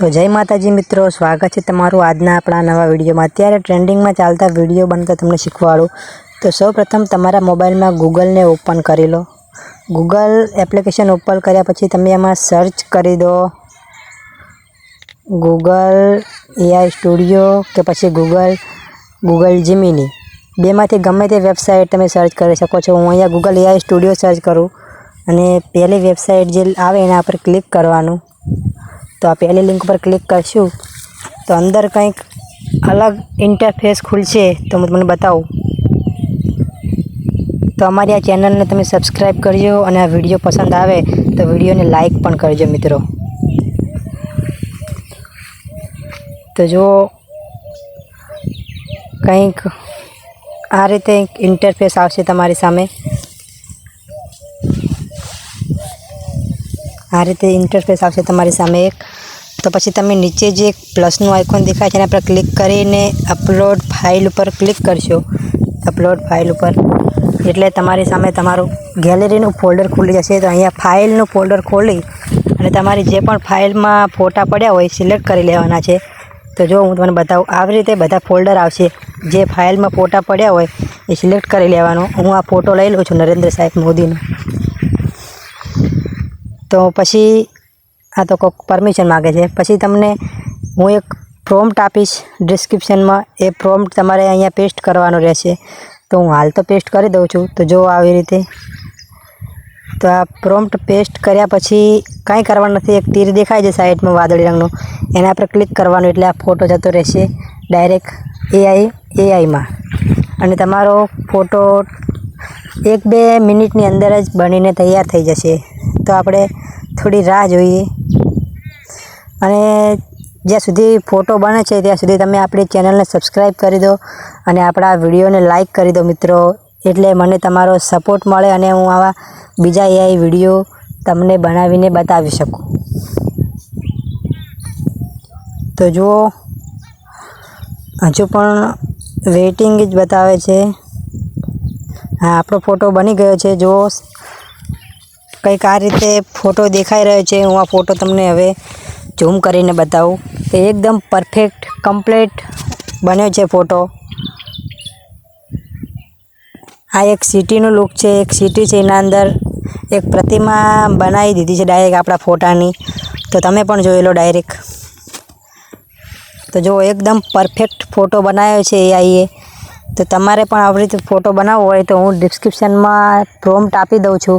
तो जय माताजी मित्रों, स्वागत है तमारू आजना अपना नवा विडियो में। अत्यारे ट्रेंडिंग में चालता विडियो बनता तमने शीखवाडू। तो सौ प्रथम तमारा मोबाइल में गूगल ने ओपन करी लो। गूगल एप्लिकेशन ओपन कर्या पछी तमे एमां सर्च करी दो गूगल एआई स्टूडियो के पछी गूगल जिमिनी। बेमांथी गमे ते वेबसाइट तमे सर्च करी शको छो। हूँ अहींया गूगल एआई स्टूडियो सर्च करूँ अने पहली वेबसाइट जे आवे एना पर क्लिक करवानुं। तो आ पहली लिंक पर क्लिक करशू तो अंदर कंईक अलग इंटरफेस खुलशे। तो मैं तमने बताऊँ तो अमारी आ चेनल ने तमे सब्सक्राइब करजो और आ विडियो पसंद आवे तो विडियो ने लाइक पण करजो मित्रों। तो जो कंईक आ रीते इंटरफेस आवशे तमारी सामे। आ रीते इंटरफेस आवशे तमारी सामे एक। तो पछी तमे नीचे जे एक प्लसनुं आइकॉन देखाय छे एना पर क्लिक करीने अपलोड फाइल पर क्लिक करशो। अपलोड फाइल पर एटले तमारी सामे तमारुं गैलरीनुं फोल्डर खुली जशे। तो अहींया फाइलनुं फोल्डर खोली अने तमारी जे पण फाइलमां फोटा पड्या होय सिलेक्ट करी लेवाना छे। तो जो हूँ तमने बताऊँ આવી રીતે બધા फोल्डर आवशे। जे फाइल में फोटा पड्या होय ए सिलेक्ट करी लेवानो। हूँ आ फोटो लई लऊं छुं नरेन्द्र साहेब मोदीनो। तो पछी आ तो कोई परमिशन मांगे छे। पछी तमने हूँ एक प्रोम्प्ट आपीश डिस्क्रिप्शन में। ए प्रोम्प्ट तमारे अहींया पेस्ट करवानो रहेशे। तो हूँ हाल तो पेस्ट करी दऊं छुं। तो जो આવી રીતે तो आ प्रोम्प्ट पेस्ट कर्या पछी कांई करवानुं नथी। एक तीर देखाय छे साइड में वादળી रंगनुं एना पर क्लिक करवानुं एटले आ फोटो जतो रहेशे डायरेक्ट एआई में। अने तमारो फोटो 1-2 मिनिटनी अंदर ज बनीने तैयार थई जशे। तो आपणे थोड़ी राह जोईए अने ज्यां सुधी फोटो बने छे त्यां सुधी तमे आपणी चेनलने सब्सक्राइब करी दो अने आपणा विडियोने लाइक करी दो मित्रों। एटले मने तमारो सपोर्ट मळे अने हूँ आवा बीजा एआई विडियो तमने बनावीने बतावी शकूँ। तो जो हजू पण वेटिंग ज बतावे छे। हाँ, आपणो फोटो बनी गयो छे। जो कंईक आ रीते फोटो देखाई रह्यो छे। हूँ आ फोटो तमने हवे झूम करीने बताऊँ तो एकदम परफेक्ट कम्प्लीट बन्यो छे फोटो। आ एक सिटीनुं लुक छे। एक सिटी छे एना अंदर एक प्रतिमा बनावी दीधी छे डायरेक्ट आपणा फोटानी। तो तमे पण जोई लो डायरेक्ट। तो जो एकदम परफेक्ट फोटो बनाव्यो छे एआईए। तो तमारे पण આવી રીતે फोटो बनावવો હોય तो हूँ डिस्क्रिप्शन में प्रोम्प्ट आपी दऊं छुं।